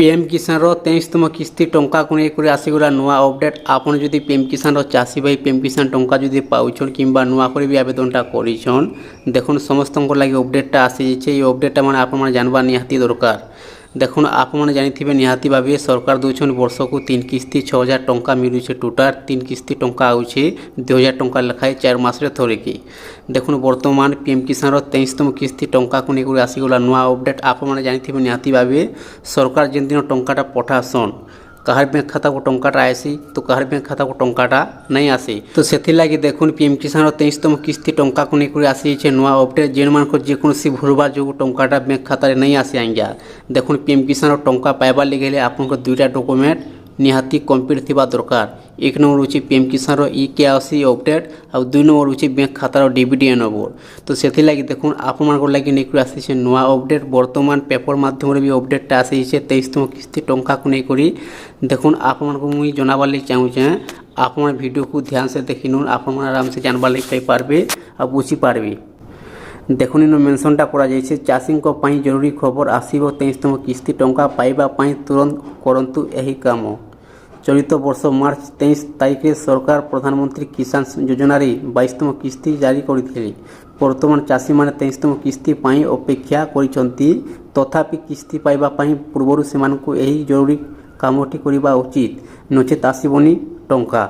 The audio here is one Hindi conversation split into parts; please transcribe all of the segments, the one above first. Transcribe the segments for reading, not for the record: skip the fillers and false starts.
पीएम किसान 23तम किस्ती टंका को लेकर आसीगला नुआ अपडेट। आपन जदि पीएम किसान चाषी भाई पीएम किसान टंका जदि पाउछन किंबा नुआ कर भी आवेदनटा करिछन देखुन समस्त लगे अपडेटटा आसी जाइए। ये अपडेटटा माने आपन माने जानबा निहाती दरकार। देखुन आप मैंने जानी निहाती भाव सरकार दूसर वर्ष को 3 किस्ती 6000 टंका मिलूँ। टोटाल 3 किस्ती टंका आउे 2000 टंका लेखाएं 4 मास थोड़े देखुन बर्तमान पीएम किसान 23तम किस्ती टंका को लेकर आसीगला नुआ अपडेट। आप मैंने जानी निहाती भाव सरकार जिन दिन टंकाटा पठासन कहार बैंक खाता को टंकाटा आसी तो कहार बैंक खाता को टंकाटा नहीं आसी। तो से लगे देखुन पीएम किसान 23तम किस्ती टंका को लेकर आसी नुआ अपडेट। जेन मान जेकोसी भूलबार जो टंकाटा बैंक खाता नहीं आसी आज्ञा देखुन पीएम किसान टंका पाइबार लगे आपको 2टा डॉक्यूमेंट निहाती कम्प्लीट थी दरकार। 1 नंबर हूँ पीएम किसान E-KYC अपडेट और 2 नंबर हूँ बैंक खातार डीबीडी नंबर। तो से लगे देखुन आप लगे नहीं आसी नुआ अपडेट। बर्तमान पेपर माध्यम भी अपडेटा आसी 23तम किस्ती टंका को लेकर देखुन आप मुझे जानबार लगे चाहूँचे आप वीडियो को ध्यान से देखी नुन आप आराम से जानबार लगे पारे और बुझीपारे। देखुन इन मेनसनटा करा चाषी जरूरी खबर आसब 23तम किस्ती टंका पाइबापी तुरंत करंतु यही काम। चलित वर्ष मार्च 23 तारीख में सरकार प्रधानमंत्री किसान योजनार 22तम किस्ती जारी करते। बर्तमान चाषी मैंने 23तम किस्ती अपेक्षा करिसेंती तथापि किस्ती पाइबापी पूर्व से यही जरूरी कामटी करवा उचित नचेत आसबनी टंका।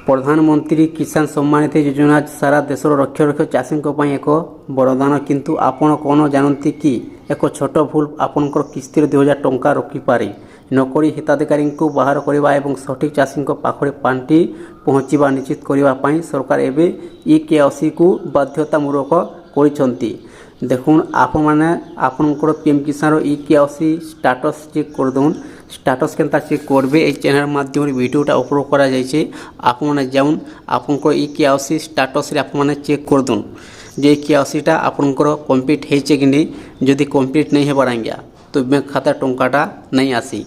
प्रधानमंत्री किसान सम्मानित योजना सारा देशर रक्ष रक्ष चाषी एक वरदान। किंतु आपण कौन जानती कि एक छोट भूल आपंकर किस्ती 2000 टंका रखिपारे। नौकरी हिताधिकारी को बाहर करने और सठिक चाषी पाखे पांठी पहुँचवा निश्चित करने सरकार एवं E-KYC को बाध्यतामूलक कर। देखुन आप मैंने आपंकर पीएम किसान E-KYC स्टाटस चेक कर दून। स्टाटस केनता चेक करबे ये चैनल माध्यम भिडियोटा अपलोड करा जाइए। आप मैंने जाऊन आपंकर E-KYC स्टाटस आप मैंने चेक कर दून जे E-KYCटा आपंकर कम्प्लीट होचे कि नहीं। जदि कम्प्लीट नहीं होबार आज्ञा तो बैंक खाता टंकाटा नहीं आसी।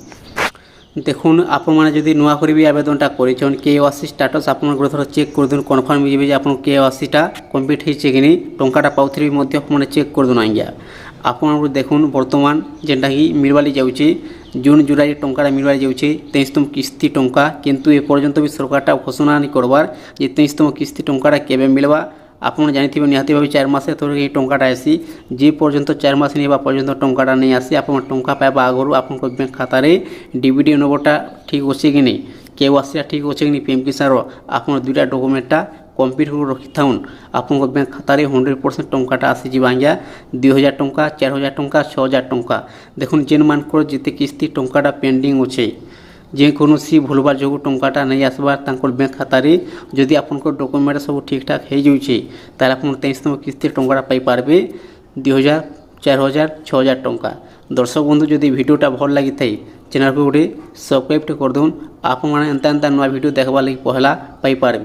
देखुन आप मैंने नुआ कर भी आवेदनटा कर KYC स्टाटस आप थोड़ा चेक कर दून कन्फर्म हो जाए आप KYCटा कम्प्लीट होचे कि नहीं। टंकाटा पाउथि भी चेक कर दून आज्ञा। आप देखुन बर्तमान जेनटा कि मिलवाली जाऊँगी जून जुलाई टंका मिलवार जाऊँगी 23तम किस्ती टंका। किंतु ए पर्यंत भी सरकारटा घोषणा नहीं करवार जे 23तम किस्ती टंकाटा केबे मिलवा। आप जानी निहाती भाव 4 मास थोड़े टंकाटा आसी जे पर्यंत 4 मास नहीं पर्यंत टंकाटा नहीं आसी। आप टंका पाइबा आगु आप बैंक खातार डीबीडी नंबरटा ठीक अच्छे कि नहीं KYC ठीक अच्छे कि नहीं पीएम किसान आप 2टा डॉक्यूमेंटा कम्प्लीट रखी थाउन आप बैंक खातार 100% टंकाटा आसीज आज्ञा 2000 टंका 4000 टंका 6000 टंका। देखुन जेन मान जिते किस्ती टंकाटा पेंडिंग अच्छे जेकोसी भूलबार जो टंकाटा नहीं आसबार बैंक खातार जदि आप डॉक्यूमेंट सब ठीक ठाक हो जाऊे ताल आप 23तम किस्ती टंकाटा पाइपारे 2000 4000 6000 टंका। दर्शक बंधु जदि भिडियोटा भल लगी थाई चैनल को गोटे सब्सक्राइब कर दून आप एंता नुआ भिडियो देखबार लगी पहला पाइपारे।